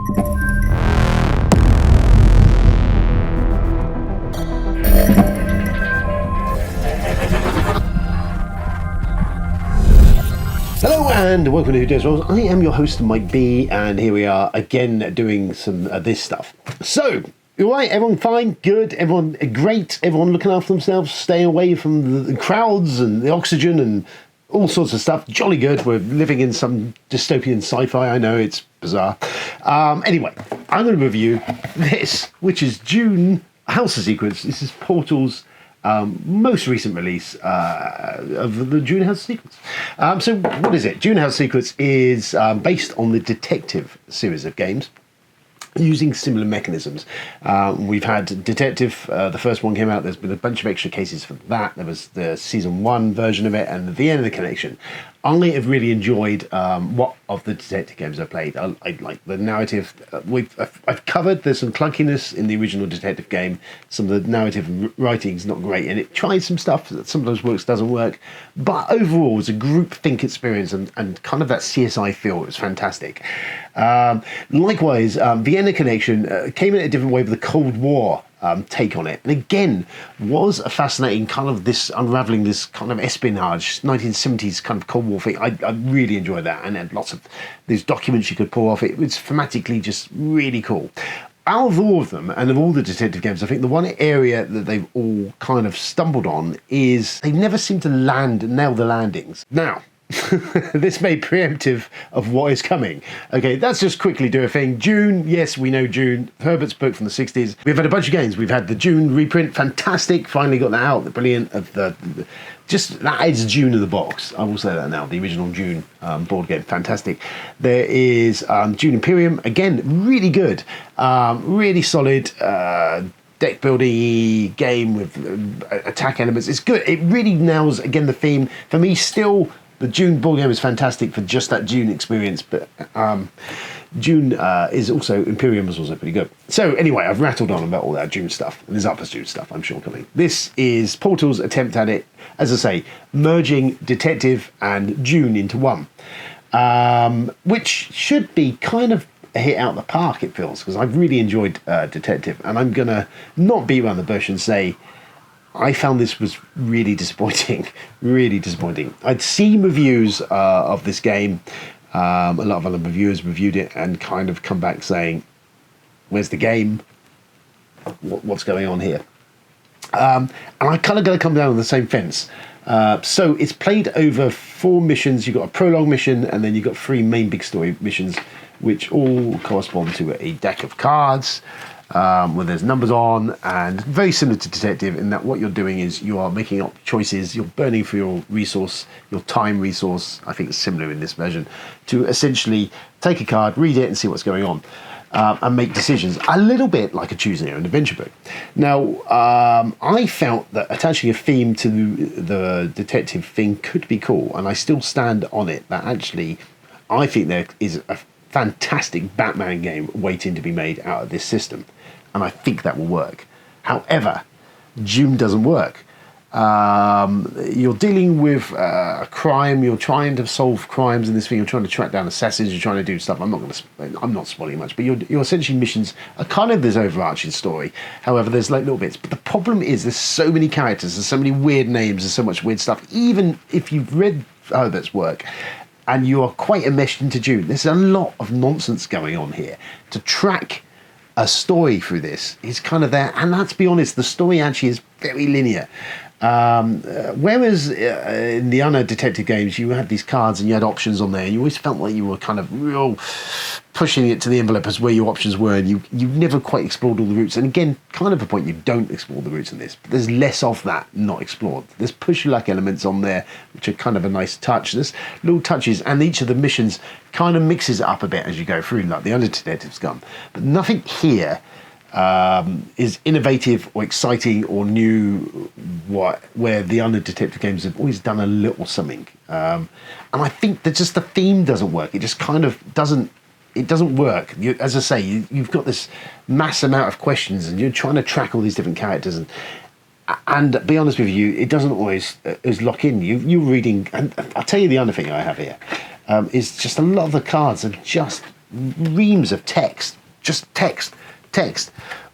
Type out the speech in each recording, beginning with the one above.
Hello and welcome to Who Dares Rolls. I am your host Mike B, and here we are again doing some this stuff. So, all right, everyone fine, good, everyone great, everyone looking after themselves, staying away from the crowds and the oxygen and all sorts of stuff. Jolly good. We're living in some dystopian sci-fi. I know, it's bizarre. Anyway, I'm going to review this, which is Dune House of Secrets. This is Portal's most recent release of the Dune House Secrets. So what is it? Dune House Secrets is based on the Detective series of games, using similar mechanisms. We've had Detective, the first one came out, there's been a bunch of extra cases for that. There was the season 1 version of it and the Vienna Connection. I have really enjoyed what of the Detective games I've played. I like the narrative. I've covered, there's some clunkiness in the original Detective game. Some of the narrative writing's not great, and it tries some stuff that sometimes works, doesn't work. But overall, it's a group think experience and kind of that CSI feel. It was fantastic. Likewise, Vienna Connection came in a different way with the Cold War take on it, and again was a fascinating kind of this unraveling this kind of espionage 1970s kind of Cold War thing. I really enjoyed that, and had lots of these documents you could pull off. It was thematically just really cool. Out of all of them and of all the Detective games, I think the one area that they've all kind of stumbled on is they never seem to nail the landings. Now, this may be preemptive of what is coming. Okay, let's just quickly do a thing. Dune, yes, we know Dune, Herbert's book from the 60s. We've had a bunch of games. We've had the Dune reprint, fantastic, finally got that out, the brilliant of just that adds Dune in the box. I will say that now, the original Dune board game, fantastic. There is Dune Imperium, again, really good, really solid, deck building game with attack elements. It's good. It really nails, again, the theme. For me, still, the Dune board game is fantastic for just that Dune experience, but Dune is also, Imperium was also pretty good. So anyway, I've rattled on about all that Dune stuff, and there's other Dune stuff, I'm sure, coming. This is Portal's attempt at it, as I say, merging Detective and Dune into one, which should be kind of a hit out of the park, it feels, because I've really enjoyed Detective, and I'm going to not beat around the bush and say, I found this was really disappointing, really disappointing. I'd seen reviews of this game. A lot of other reviewers reviewed it and kind of come back saying, where's the game? What's going on here? And I kind of got to come down on the same fence. So it's played over 4 missions. You've got a prologue mission, and then you've got 3 main big story missions, which all correspond to a deck of cards, where there's numbers on, and very similar to Detective in that what you're doing is you are making up choices, you're burning for your resource, your time resource. I think it's similar in this version, to essentially take a card, read it, and see what's going on, and make decisions, a little bit like a choose your own adventure book. Now, I felt that attaching a theme to the Detective thing could be cool, and I still stand on it, that actually I think there is a fantastic Batman game waiting to be made out of this system, and I think that will work. However, Dune doesn't work. You're dealing with a crime. You're trying to solve crimes in this thing. You're trying to track down assassins. You're trying to do stuff. I'm not spoiling much, but your essentially missions are kind of this overarching story. However, there's like little bits. But the problem is there's so many characters. There's so many weird names. There's so much weird stuff. Even if you've read Herbert's work, and you are quite enmeshed into Dune, there's a lot of nonsense going on here. To track a story through this is kind of there, and let's be honest, the story actually is very linear. Whereas in the other Detective games, you had these cards and you had options on there, and you always felt like you were kind of real pushing it to the envelope as where your options were, and you never quite explored all the routes. And again, kind of a point, you don't explore the routes in this, but there's less of that not explored. There's push your luck elements on there, which are kind of a nice touch. There's little touches, and each of the missions kind of mixes it up a bit as you go through, like the other Detectives gun. But nothing here is innovative or exciting or new, where the other Detective games have always done a little something. And I think that just the theme doesn't work. It just kind of doesn't work. As I say, you've got this mass amount of questions, and you're trying to track all these different characters, and be honest with you, it doesn't always lock in. You're reading, and I'll tell you the other thing I have here is just a lot of the cards are just reams of text, just text.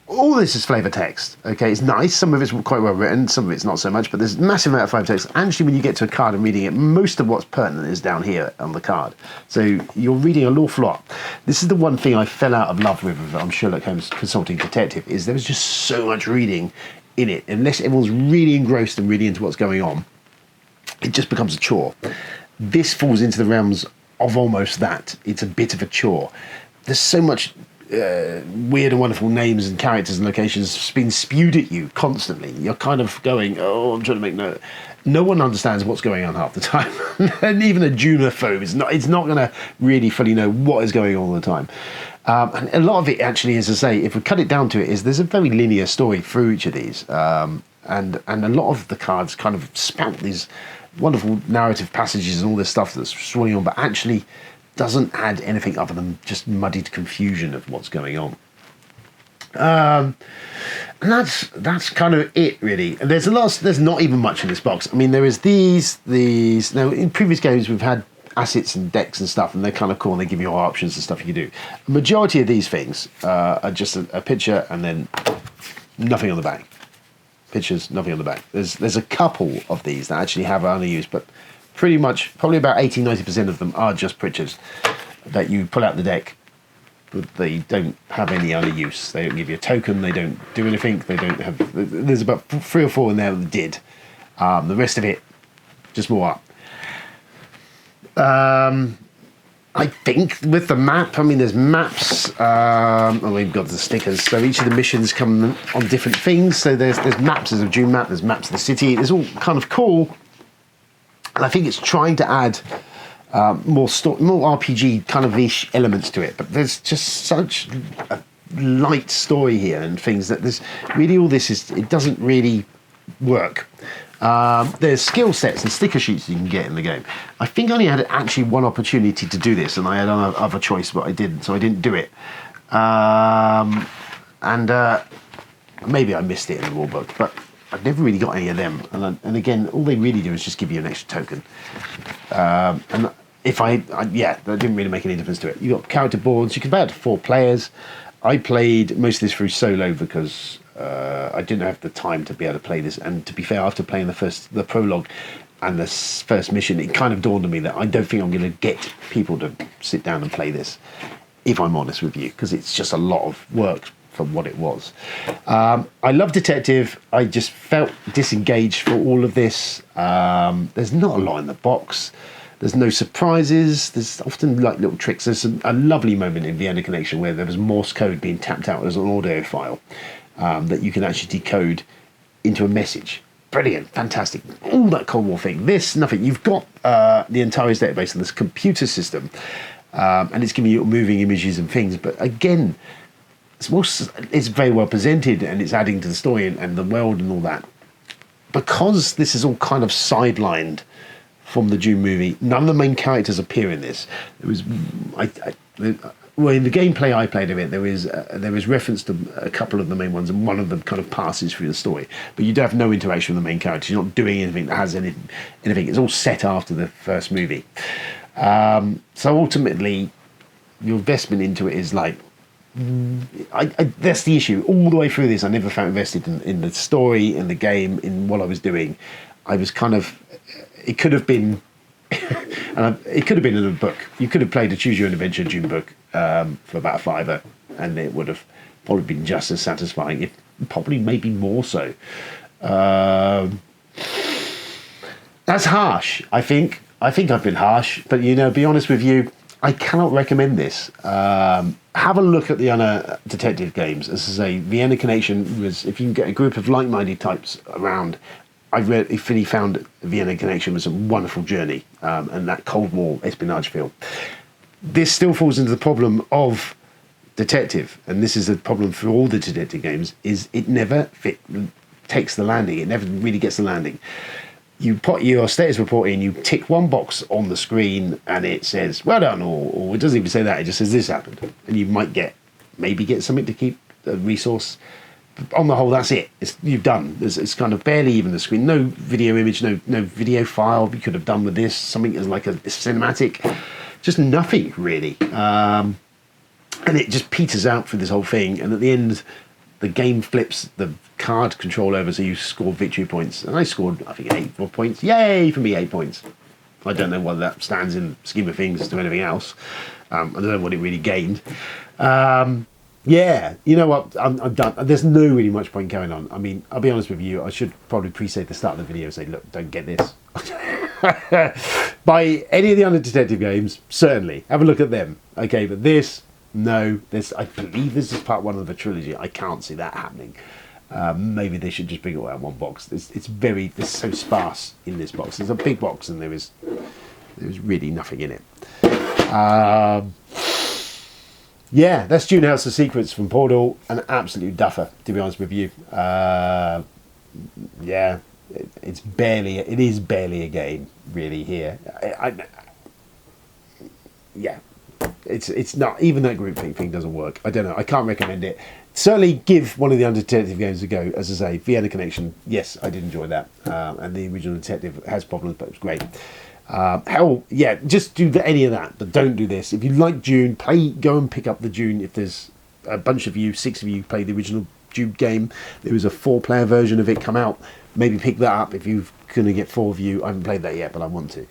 All this is flavour text, okay? It's nice, some of it's quite well written, some of it's not so much, but there's a massive amount of flavour text. Actually, when you get to a card and reading it, most of what's pertinent is down here on the card. So you're reading an awful lot. This is the one thing I fell out of love with Sherlock Holmes Consulting Detective, is there was just so much reading in it. Unless everyone's really engrossed and really into what's going on, it just becomes a chore. This falls into the realms of almost that. It's a bit of a chore. There's so much weird and wonderful names and characters and locations being spewed at you constantly. You're kind of going, I'm trying to make note. No one understands what's going on half the time. And even a Junophobe it's not going to really fully know what is going on all the time. And a lot of it actually, as I say, if we cut it down to it, is there's a very linear story through each of these. And a lot of the cards kind of spout these wonderful narrative passages and all this stuff that's swirling on, but actually doesn't add anything other than just muddied confusion of what's going on. And that's kind of it, really. There's not even much in this box. I mean, there is these. Now, in previous games, we've had assets and decks and stuff, and they're kind of cool, and they give you all options and stuff you can do. The majority of these things are just a picture and then nothing on the back. Pictures, nothing on the back. There's a couple of these that actually have other use, but pretty much, probably about 80-90% of them are just pictures that you pull out the deck, but they don't have any other use. They don't give you a token, they don't do anything, they don't have... There's about 3 or 4 in there that did. The rest of it, just more up. I think with the map, I mean, there's maps. We've got the stickers. So each of the missions come on different things. So there's maps. There's a Dune map. There's maps of the city. It's all kind of cool. And I think it's trying to add more RPG kind of ish elements to it. But there's just such a light story here and things that there's really all this is. It doesn't really work. There's skill sets and sticker sheets you can get in the game. I think I only had actually one opportunity to do this, and I had another choice, but I didn't, so I didn't do it. Maybe I missed it in the rule book, but I've never really got any of them. And again, all they really do is just give you an extra token. And if that didn't really make any difference to it. You've got character boards. You can play out to 4 players. I played most of this through solo because I didn't have the time to be able to play this. And to be fair, after playing the prologue and the first mission, it kind of dawned on me that I don't think I'm going to get people to sit down and play this, if I'm honest with you, because it's just a lot of work for what it was. I love Detective. I just felt disengaged for all of this. There's not a lot in the box. There's no surprises. There's often like little tricks. There's a lovely moment in Vienna Connection where there was Morse code being tapped out as an audio file that you can actually decode into a message. Brilliant, fantastic. All that Cold War thing. This, nothing. You've got the Antares database and this computer system, and it's giving you moving images and things. But again, it's very well presented and it's adding to the story and the world and all that. Because this is all kind of sidelined from the Dune movie, none of the main characters appear in this. It was, in the gameplay I played of it, there is reference to a couple of the main ones, and one of them kind of passes through the story. But you do have no interaction with the main characters. You're not doing anything that has anything. It's all set after the first movie. So ultimately, your investment into it is like, that's the issue. All the way through this, I never felt invested in the story, in the game, in what I was doing. I was kind of... It could have been... it could have been in a book. You could have played a Choose Your Own Adventure Dune book for about a £5, and it would have probably been just as satisfying, if probably maybe more so. That's harsh, I think. I think I've been harsh, but be honest with you, I cannot recommend this. Have a look at the other detective games. As I say, Vienna Connection was, if you can get a group of like-minded types around, I really found Vienna Connection was a wonderful journey, and that Cold War espionage feel. This still falls into the problem of detective, and this is a problem for all the detective games, is it never takes the landing. It never really gets the landing. You put your status report in, you tick one box on the screen, and it says, well done, or it doesn't even say that, it just says this happened. And you might get something to keep a resource. On the whole, that's it. You've done. It's kind of barely even the screen. No video image, no video file you could have done with this. Something as like a cinematic. Just nothing, really. And it just peters out through this whole thing, and at the end, the game flips the card control over, so you score victory points. And I scored, I think, 8 points. Yay for me, 8 points. I don't know whether that stands in the scheme of things to anything else. I don't know what it really gained. Yeah, you know what? I'm done. There's no really much point going on. I mean, I'll be honest with you. I should probably pre-say at the start of the video, say, look, don't get this. By any of the Under Detective games, certainly. Have a look at them. Okay, but this, no. I believe this is part 1 of the trilogy. I can't see that happening. Maybe they should just bring it all out in one box. It's so sparse in this box. It's a big box, and there is really nothing in it. Yeah, that's Dune House of Secrets from Portal. An absolute duffer, to be honest with you. Yeah, it is barely a game, really, here. Yeah, it's not, even that group thing doesn't work. I don't know, I can't recommend it. Certainly give one of the Under Detective games a go. As I say, Vienna Connection, yes, I did enjoy that. And the original Detective has problems, but it's great. Hell, yeah, just do any of that, but don't do this. If you like Dune, go and pick up the Dune. If there's a bunch of you, 6 of you play the original Dune game, there was a 4-player version of it come out. Maybe pick that up if you're going to get 4 of you. I haven't played that yet, but I want to.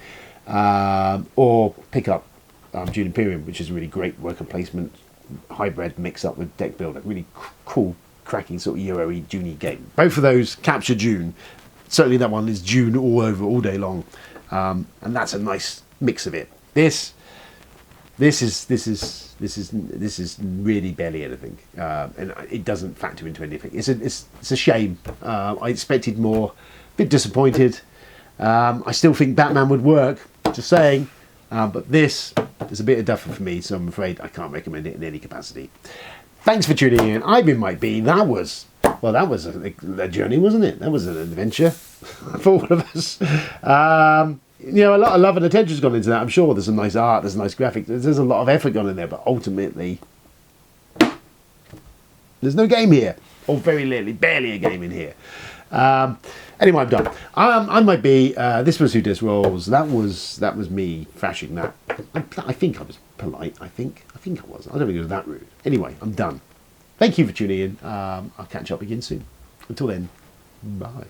Or pick up Dune Imperium, which is a really great worker placement hybrid mix up with deck builder. Really cool, cracking sort of Euro-y Dune-y game. Both of those capture Dune. Certainly that one is Dune all over, all day long. And that's a nice mix of it. This is really barely anything, and it doesn't factor into anything. It's a shame. I expected more. A bit disappointed. I still think Batman would work. Just saying, but this is a bit of duffer for me, so I'm afraid I can't recommend it in any capacity. Thanks for tuning in. I've been Mike B. That was a journey, wasn't it? That was an adventure for all of us. You know, a lot of love and attention's gone into that. I'm sure there's some nice art, there's nice graphics, there's a lot of effort gone in there, but ultimately, there's no game here, or very barely a game in here. Anyway, I'm done. I might be. This was Who Does Rolls. That was me thrashing that. I think I was polite. I think I was. I don't think it was that rude. Anyway, I'm done. Thank you for tuning in. I'll catch up again soon. Until then, bye.